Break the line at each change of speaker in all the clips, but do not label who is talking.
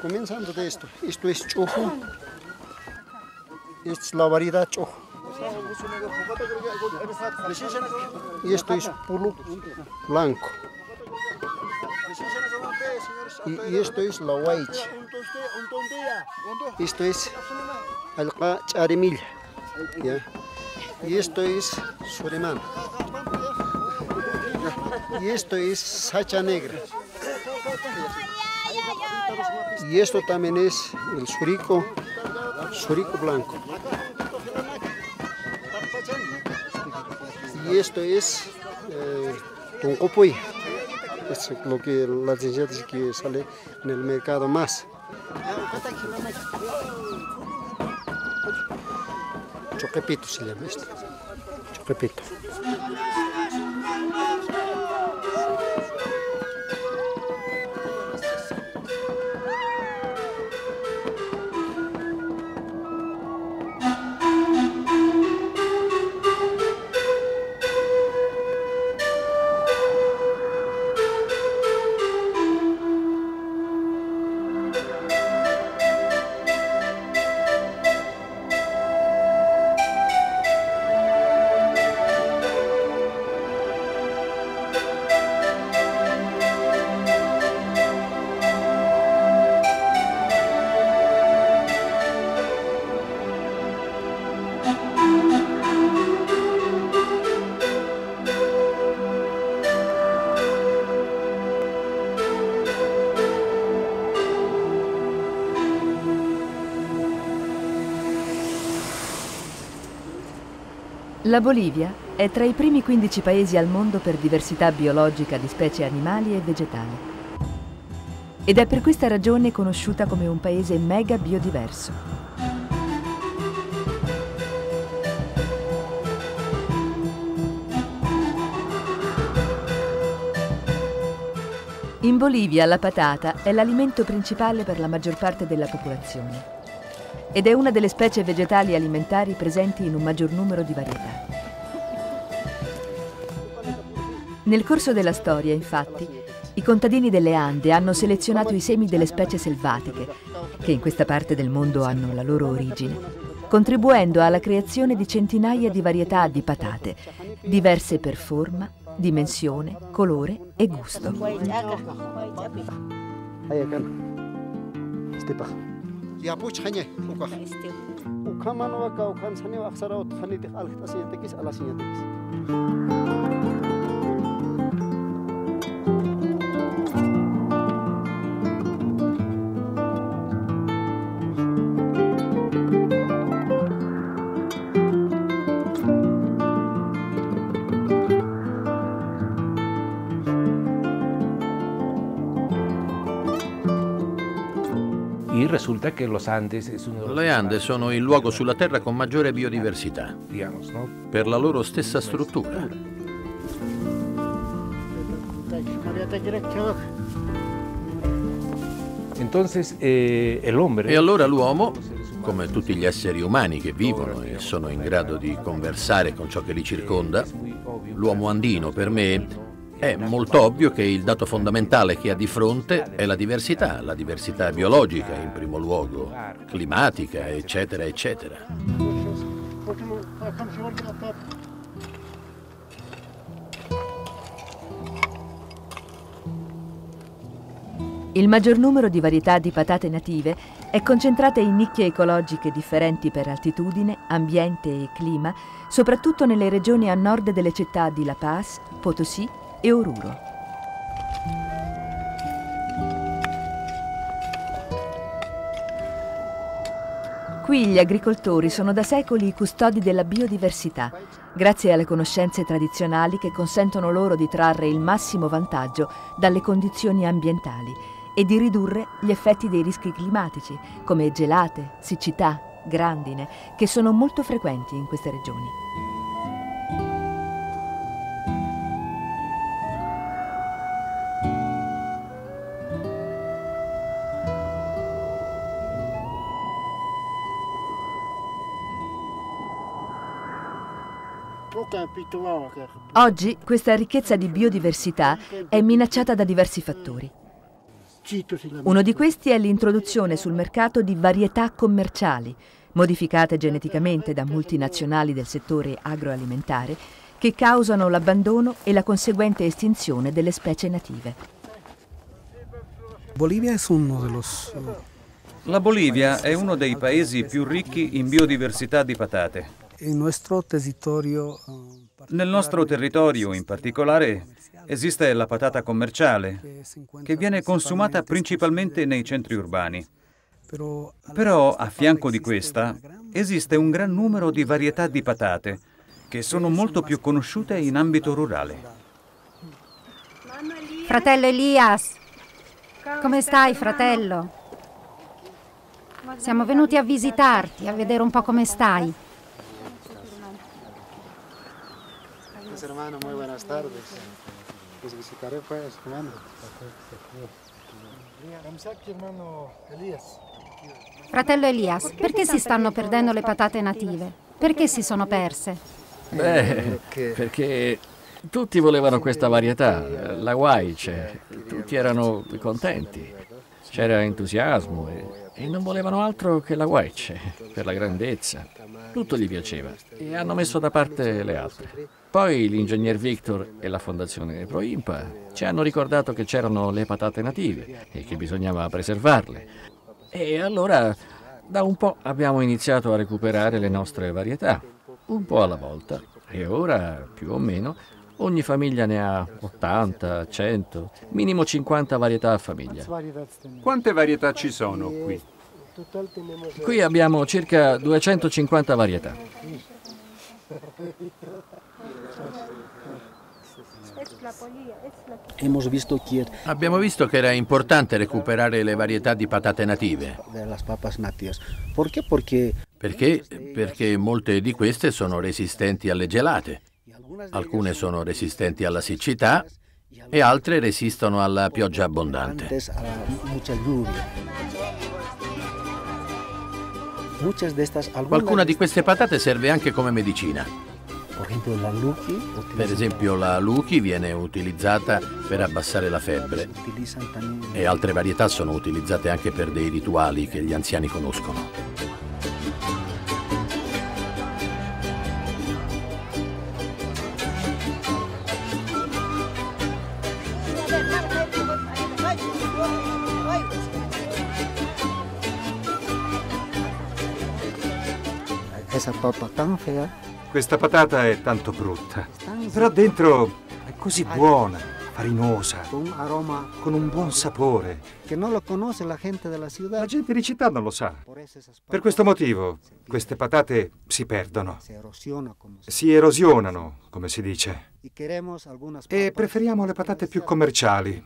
Comenzando de esto es chojo, esta es la variedad chojo. Y esto es pulo blanco. Y esto es la huaycha. Esto es alqa charimilla. Y esto es suremán. Y esto es sacha negra. Y esto también es el surico blanco. Y esto es toncopuy. Es lo que las licenciadas que sale en el mercado más. Choquepito se llama esto. Choquepito.
La Bolivia è tra i primi 15 paesi al mondo per diversità biologica di specie animali e vegetali. Ed è per questa ragione conosciuta come un paese mega biodiverso. In Bolivia la patata è l'alimento principale per la maggior parte della popolazione. Ed è una delle specie vegetali alimentari presenti in un maggior numero di varietà. Nel corso della storia, infatti, i contadini delle Ande hanno selezionato i semi delle specie selvatiche, che in questa parte del mondo hanno la loro origine, contribuendo alla creazione di centinaia di varietà di patate, diverse per forma, dimensione, colore e gusto.
Ya puch hanya uka. Ukaman waka ukan sani aksara uthani dik alkhtasiya tekis alasiya tekis.
Risulta che
le Ande sono il luogo sulla Terra con maggiore biodiversità, per la loro stessa struttura. E allora l'uomo, come tutti gli esseri umani che vivono e sono in grado di conversare con ciò che li circonda, l'uomo andino per me è molto ovvio che il dato fondamentale che ha di fronte è la diversità biologica in primo luogo, climatica, eccetera, eccetera.
Il maggior numero di varietà di patate native è concentrata in nicchie ecologiche differenti per altitudine, ambiente e clima, soprattutto nelle regioni a nord delle città di La Paz, Potosí e Oruro. Qui gli agricoltori sono da secoli i custodi della biodiversità, grazie alle conoscenze tradizionali che consentono loro di trarre il massimo vantaggio dalle condizioni ambientali e di ridurre gli effetti dei rischi climatici, come gelate, siccità, grandine, che sono molto frequenti in queste regioni. Oggi questa ricchezza di biodiversità è minacciata da diversi fattori. Uno di questi è l'introduzione sul mercato di varietà commerciali, modificate geneticamente da multinazionali del settore agroalimentare, che causano l'abbandono e la conseguente estinzione delle specie native.
La Bolivia è uno dei paesi più ricchi in biodiversità di patate. Nel nostro territorio, in particolare, esiste la patata commerciale, che viene consumata principalmente nei centri urbani. Però, a fianco di questa, esiste un gran numero di varietà di patate, che sono molto più conosciute in ambito rurale.
Fratello Elias, come stai, fratello? Siamo venuti a visitarti, a vedere un po' come stai.
Hermano, muy buenas tardes. Les visitaré pues, hermano.
Fratello Elias, perché si stanno perdendo le patate native? Perché si sono perse?
Beh, perché tutti volevano questa varietà, la guaice, tutti erano contenti, c'era entusiasmo e non volevano altro che la guaice, per la grandezza, tutto gli piaceva e hanno messo da parte le altre. Poi l'ingegner Victor e la fondazione Proimpa ci hanno ricordato che c'erano le patate native e che bisognava preservarle. E allora da un po' abbiamo iniziato a recuperare le nostre varietà, un po' alla volta. E ora, più o meno, ogni famiglia ne ha 80, 100, minimo 50 varietà a famiglia.
Quante varietà ci sono qui?
Qui abbiamo circa 250 varietà.
Abbiamo visto che era importante recuperare le varietà di patate native. Perché? Perché molte di queste sono resistenti alle gelate, alcune sono resistenti alla siccità e altre resistono alla pioggia abbondante. Qualcuna di queste patate serve anche come medicina. Per esempio la Luchi viene utilizzata per abbassare la febbre e altre varietà sono utilizzate anche per dei rituali che gli anziani conoscono.
Questa patata è tanto brutta, però dentro è così buona, farinosa, con un buon sapore. La gente di città non lo sa. Per questo motivo queste patate si perdono, si erosionano, come si dice. E preferiamo le patate più commerciali,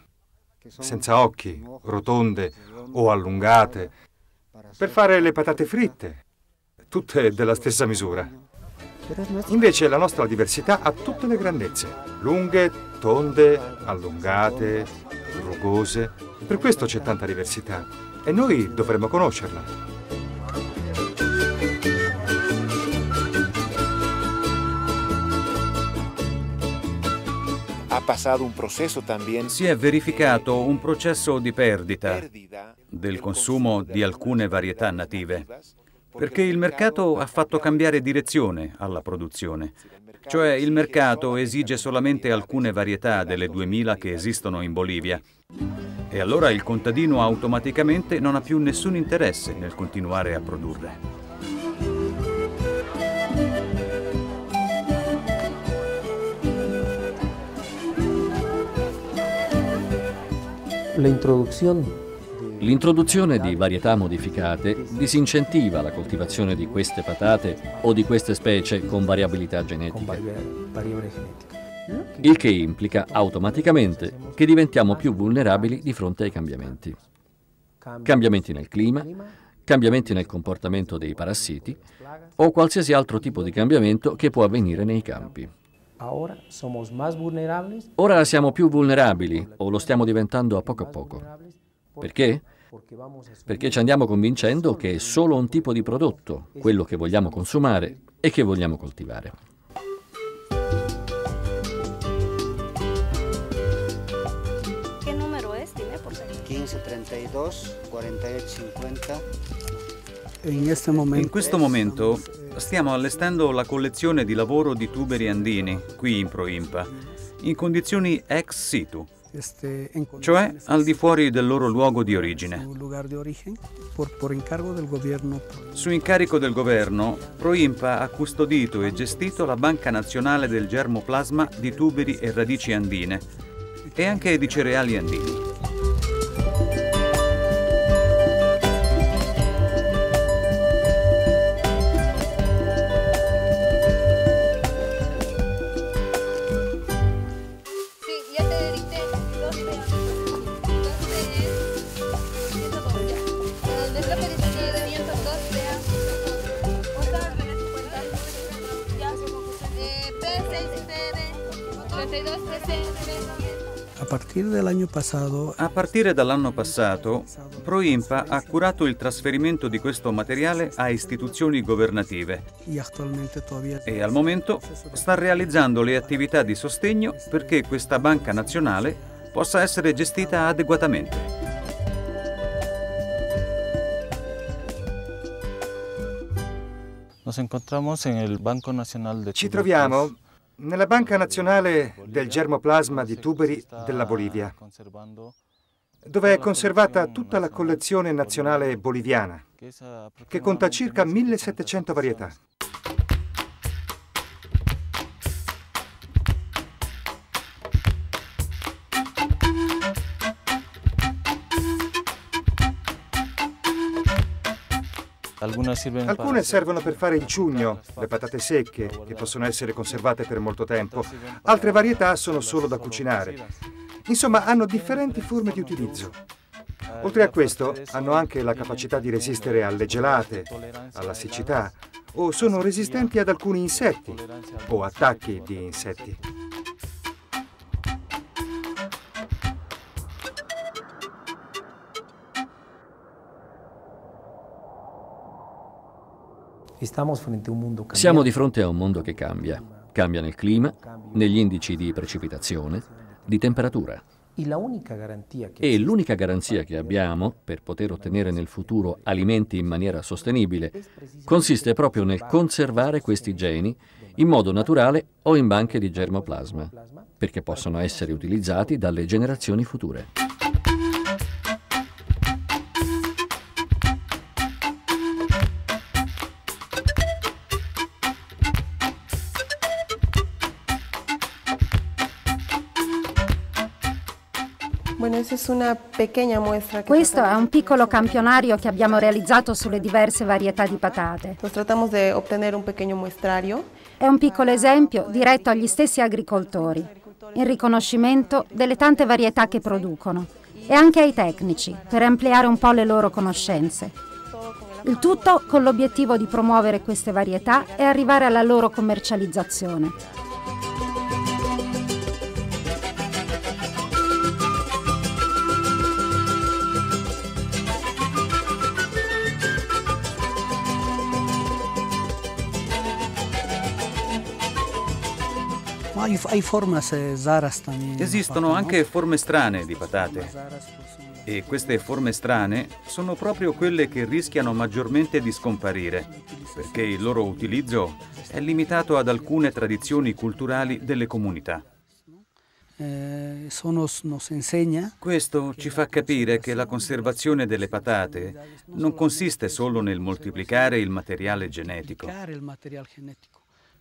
senza occhi, rotonde o allungate, per fare le patate fritte, tutte della stessa misura. Invece la nostra diversità ha tutte le grandezze, lunghe, tonde, allungate, rugose. Per questo c'è tanta diversità e noi dovremmo conoscerla.
Si è verificato un processo di perdita del consumo di alcune varietà native, perché il mercato ha fatto cambiare direzione alla produzione. Cioè il mercato esige solamente alcune varietà delle 2000 che esistono in Bolivia. E allora il contadino automaticamente non ha più nessun interesse nel continuare a produrre.
L'introduzione di varietà modificate disincentiva la coltivazione di queste patate o di queste specie con variabilità genetica, il che implica automaticamente che diventiamo più vulnerabili di fronte ai cambiamenti. Cambiamenti nel clima, cambiamenti nel comportamento dei parassiti o qualsiasi altro tipo di cambiamento che può avvenire nei campi. Ora siamo più vulnerabili o lo stiamo diventando a poco. Perché? Perché ci andiamo convincendo che è solo un tipo di prodotto, quello che vogliamo consumare e che vogliamo coltivare.
Che numero è? Dime, por favor.
1530.
In questo momento stiamo allestendo la collezione di lavoro di tuberi andini, qui in Proimpa, in condizioni ex situ, cioè al di fuori del loro luogo di origine. Su incarico del governo, Proimpa ha custodito e gestito la Banca Nazionale del Germoplasma di tuberi e radici andine e anche di cereali andini. A partire dall'anno passato, Proimpa ha curato il trasferimento di questo materiale a istituzioni governative e al momento sta realizzando le attività di sostegno perché questa banca nazionale possa essere gestita adeguatamente.
Ci troviamo nella Banca Nazionale del Germoplasma di Tuberi della Bolivia, dove è conservata tutta la collezione nazionale boliviana, che conta circa 1700 varietà. Alcune servono per fare il ciugno, le patate secche, che possono essere conservate per molto tempo. Altre varietà sono solo da cucinare. Insomma, hanno differenti forme di utilizzo. Oltre a questo, hanno anche la capacità di resistere alle gelate, alla siccità, o sono resistenti ad alcuni insetti o attacchi di insetti.
Siamo di fronte a un mondo che cambia. Cambia nel clima, negli indici di precipitazione, di temperatura. E l'unica garanzia che abbiamo per poter ottenere nel futuro alimenti in maniera sostenibile consiste proprio nel conservare questi geni in modo naturale o in banche di germoplasma, perché possono essere utilizzati dalle generazioni future.
Questo è un piccolo campionario che abbiamo realizzato sulle diverse varietà di patate. È un piccolo esempio diretto agli stessi agricoltori, in riconoscimento delle tante varietà che producono, e anche ai tecnici, per ampliare un po' le loro conoscenze. Il tutto con l'obiettivo di promuovere queste varietà e arrivare alla loro commercializzazione.
Esistono anche forme strane di patate e queste forme strane sono proprio quelle che rischiano maggiormente di scomparire perché il loro utilizzo è limitato ad alcune tradizioni culturali delle comunità. Questo ci fa capire che la conservazione delle patate non consiste solo nel moltiplicare il materiale genetico,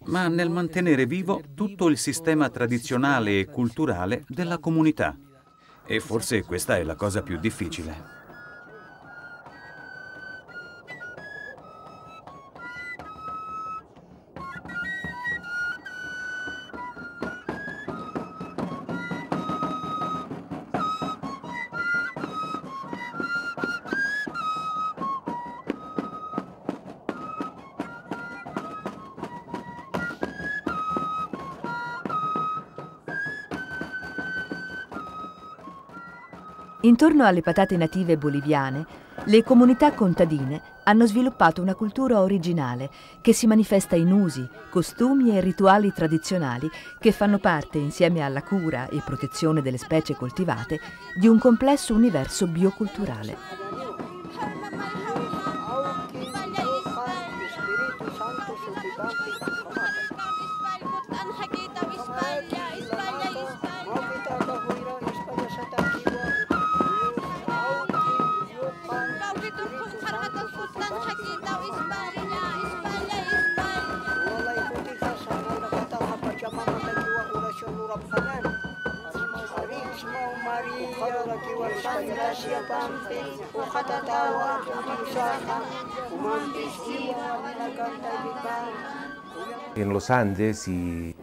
ma nel mantenere vivo tutto il sistema tradizionale e culturale della comunità. E forse questa è la cosa più difficile.
Intorno alle patate native boliviane Le comunità contadine hanno sviluppato una cultura originale che si manifesta in usi, costumi e rituali tradizionali che fanno parte, insieme alla cura e protezione delle specie coltivate, di un complesso universo bioculturale.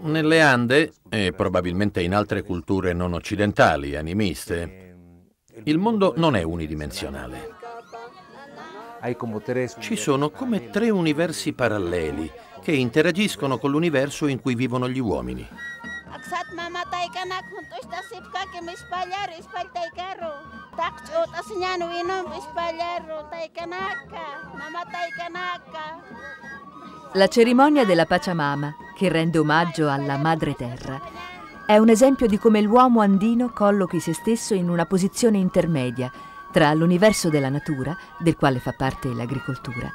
Nelle Ande, e probabilmente in altre culture non occidentali, animiste, il mondo non è unidimensionale. Ci sono come 3 universi paralleli che interagiscono con l'universo in cui vivono gli uomini.
La cerimonia della Pachamama, che rende omaggio alla Madre Terra, è un esempio di come l'uomo andino collochi se stesso in una posizione intermedia tra l'universo della natura, del quale fa parte l'agricoltura,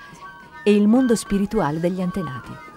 e il mondo spirituale degli antenati.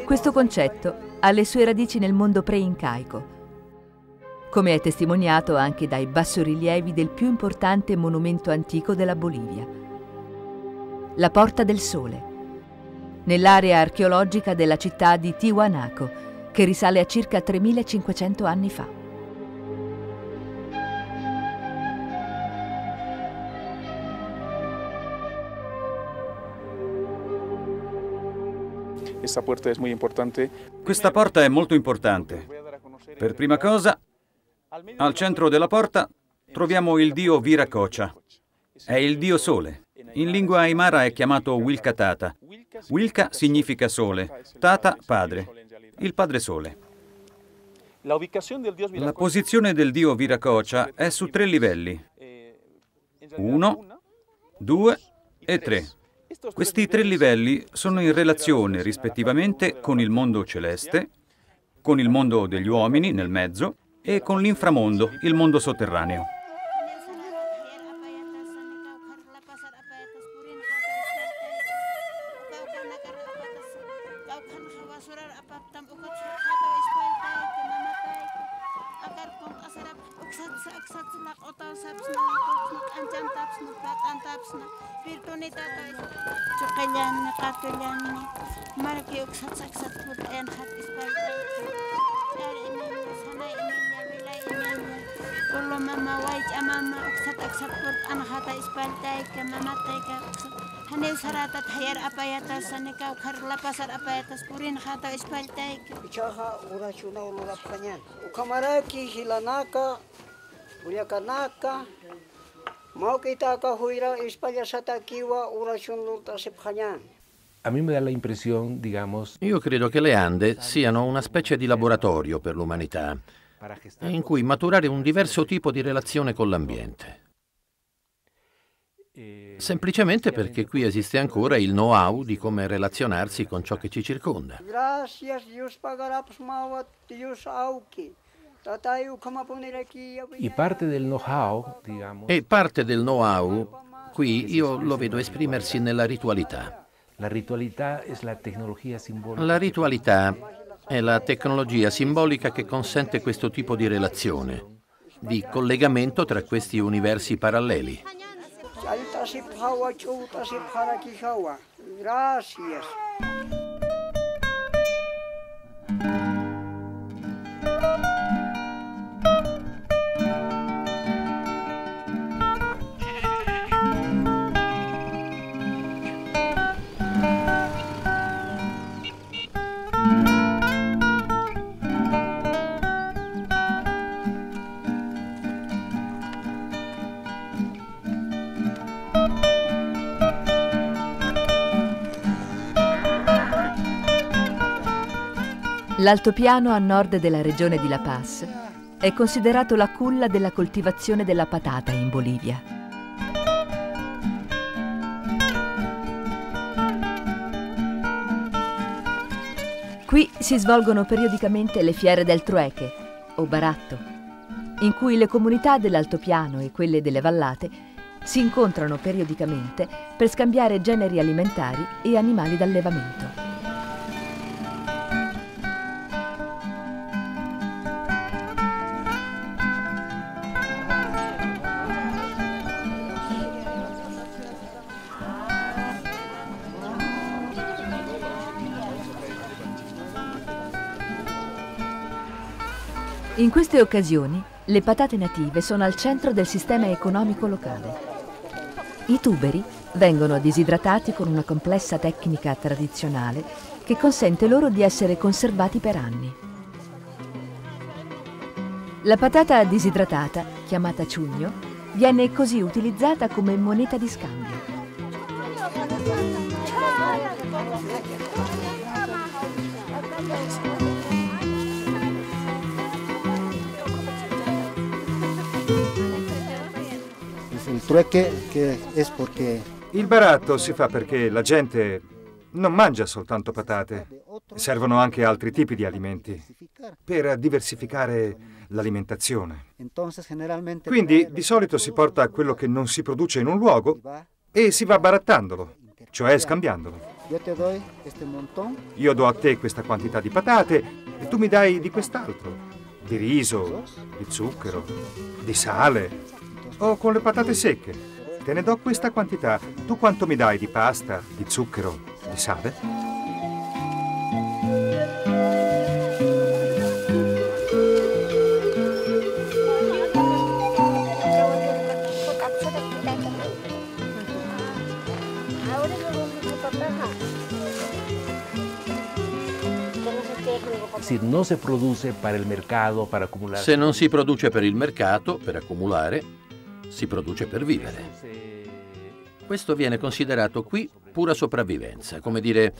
Questo concetto ha le sue radici nel mondo pre-incaico, come è testimoniato anche dai bassorilievi del più importante monumento antico della Bolivia, la Porta del Sole, nell'area archeologica della città di Tiwanaku, che risale a circa 3500 anni fa.
Questa porta è molto importante. Per prima cosa, al centro della porta troviamo il dio Viracocha. È il dio sole. In lingua aimara è chiamato Wilka Tata. Wilka significa sole, Tata padre, il padre sole. La posizione del dio Viracocha è su 3 livelli. 1, 2 e 3. Questi 3 livelli sono in relazione rispettivamente con il mondo celeste, con il mondo degli uomini nel mezzo e con l'inframondo, il mondo sotterraneo.
Io credo che le Ande siano una specie di laboratorio per l'umanità, in cui maturare un diverso tipo di relazione con l'ambiente. Semplicemente perché qui esiste ancora il know-how di come relazionarsi con ciò che ci circonda.
E parte del
know-how, qui io lo vedo esprimersi nella ritualità.
La ritualità è la tecnologia simbolica.
La ritualità è la tecnologia simbolica che consente questo tipo di relazione, di collegamento tra questi universi paralleli.
L'altopiano a nord della regione di La Paz è considerato la culla della coltivazione della patata in Bolivia. Qui si svolgono periodicamente le fiere del trueque, o baratto, in cui le comunità dell'altopiano e quelle delle vallate si incontrano periodicamente per scambiare generi alimentari e animali d'allevamento. In queste occasioni, le patate native sono al centro del sistema economico locale. I tuberi vengono disidratati con una complessa tecnica tradizionale che consente loro di essere conservati per anni. La patata disidratata, chiamata ciugno, viene così utilizzata come moneta di scambio.
Il baratto si fa perché la gente non mangia soltanto patate, servono anche altri tipi di alimenti per diversificare l'alimentazione. Quindi di solito si porta quello che non si produce in un luogo e si va barattandolo, cioè scambiandolo. Io do a te questa quantità di patate e tu mi dai di quest'altro, di riso, di zucchero, di sale. O con le patate secche. Te ne do questa quantità. Tu quanto mi dai di pasta, di zucchero, di sale?
Se non si produce per il mercato, per accumulare.
Se non si produce per il mercato, per accumulare, si produce per vivere. Questo viene considerato qui pura sopravvivenza, come dire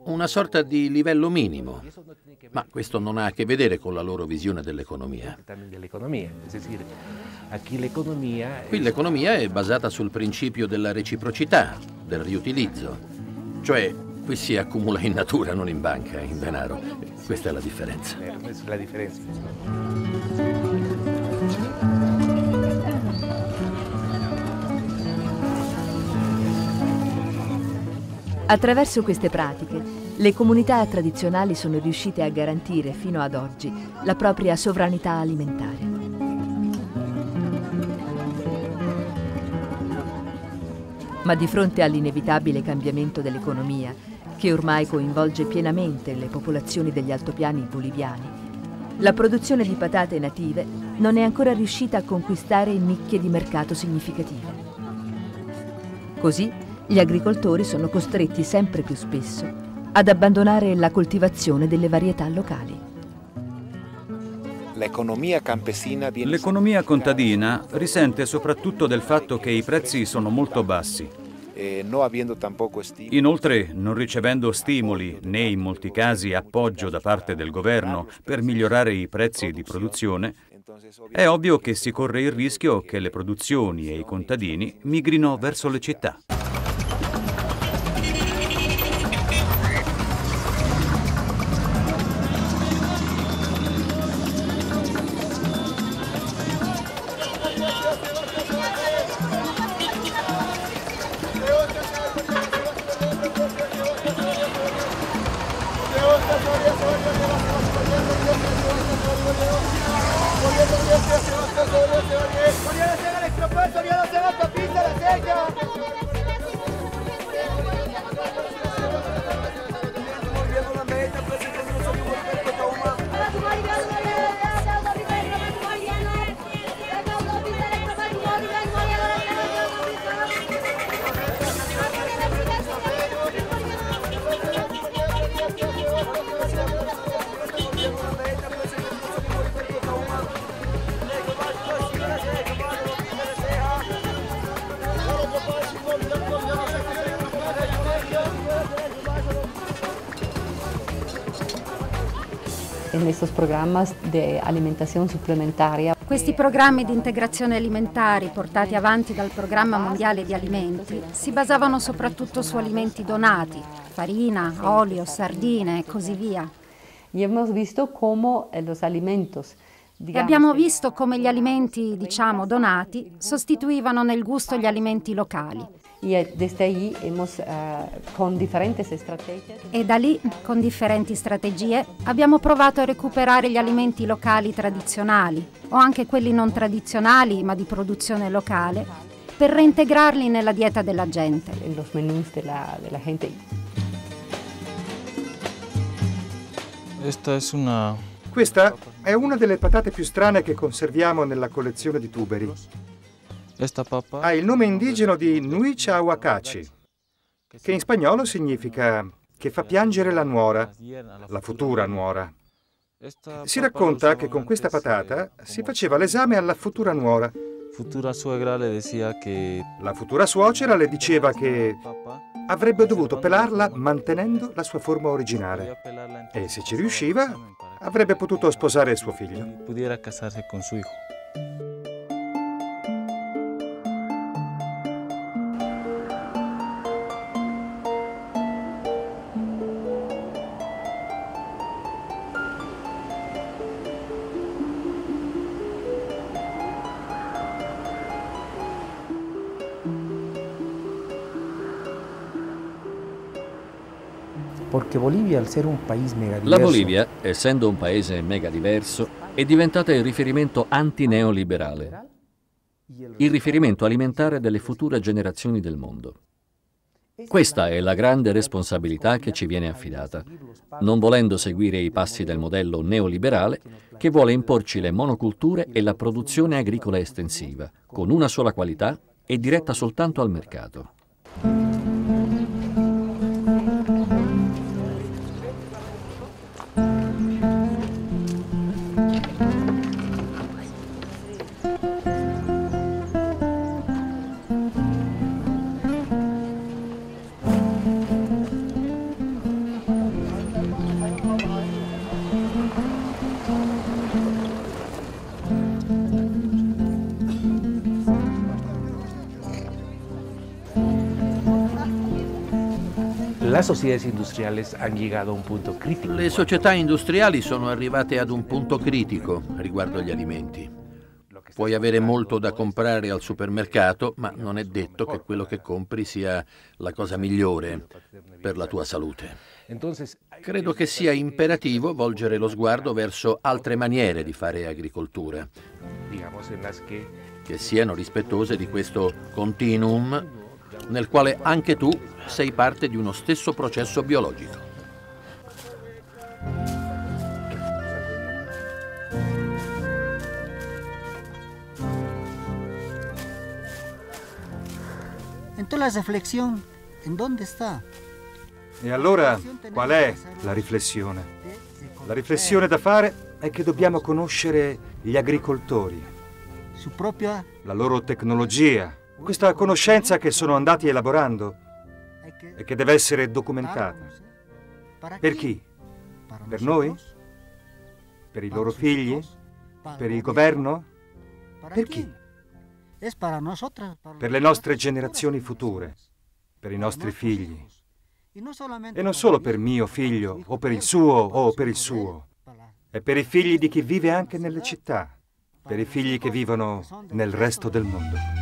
una sorta di livello minimo, ma questo non ha a che vedere con la loro visione dell'economia. Qui l'economia è basata sul principio della reciprocità, del riutilizzo, cioè qui si accumula in natura, non in banca, in denaro. Questa è la differenza.
Attraverso queste pratiche, le comunità tradizionali sono riuscite a garantire fino ad oggi la propria sovranità alimentare. Ma di fronte all'inevitabile cambiamento dell'economia, che ormai coinvolge pienamente le popolazioni degli altopiani boliviani, la produzione di patate native non è ancora riuscita a conquistare nicchie di mercato significative. Così, gli agricoltori sono costretti sempre più spesso ad abbandonare la coltivazione delle varietà locali.
L'economia contadina risente soprattutto del fatto che i prezzi sono molto bassi. Inoltre, non ricevendo stimoli né in molti casi appoggio da parte del governo per migliorare i prezzi di produzione, è ovvio che si corre il rischio che le produzioni e i contadini migrino verso le città.
Questi programmi di integrazione alimentari portati avanti dal Programma Mondiale di Alimenti si basavano soprattutto su alimenti donati, farina, olio, sardine e così via. E abbiamo visto come gli alimenti, diciamo, donati sostituivano nel gusto gli alimenti locali. E da lì, con differenti strategie, abbiamo provato a recuperare gli alimenti locali tradizionali, o anche quelli non tradizionali ma di produzione locale, per reintegrarli nella dieta della gente.
Questa è una delle patate più strane che conserviamo nella collezione di tuberi. Ha il nome indigeno di Nuicha Awakachi, che in spagnolo significa che fa piangere la nuora, la futura nuora. Si racconta che con questa patata si faceva l'esame alla futura nuora. La futura suocera le diceva che avrebbe dovuto pelarla mantenendo la sua forma originale e se ci riusciva avrebbe potuto sposare il suo figlio.
La Bolivia, essendo un paese mega diverso, è diventata il riferimento anti-neoliberale, il riferimento alimentare delle future generazioni del mondo. Questa è la grande responsabilità che ci viene affidata, non volendo seguire i passi del modello neoliberale che vuole imporci le monoculture e la produzione agricola estensiva, con una sola qualità e diretta soltanto al mercato.
Le società industriali sono arrivate ad un punto critico riguardo agli alimenti. Puoi avere molto da comprare al supermercato, ma non è detto che quello che compri sia la cosa migliore per la tua salute. Credo che sia imperativo volgere lo sguardo verso altre maniere di fare agricoltura, che siano rispettose di questo continuum nel quale anche tu sei parte di uno stesso processo biologico.
Entonces la reflexión, ¿en dónde está?
E allora, qual è la riflessione? La riflessione da fare è che dobbiamo conoscere gli agricoltori, la loro tecnologia, questa conoscenza che sono andati elaborando e che deve essere documentata. Per chi? Per noi? Per i loro figli? Per il governo? Per chi? Per le nostre generazioni future, per i nostri figli. E non solo per mio figlio, o per il suo, o per il suo. È per i figli di chi vive anche nelle città, per i figli che vivono nel resto del mondo.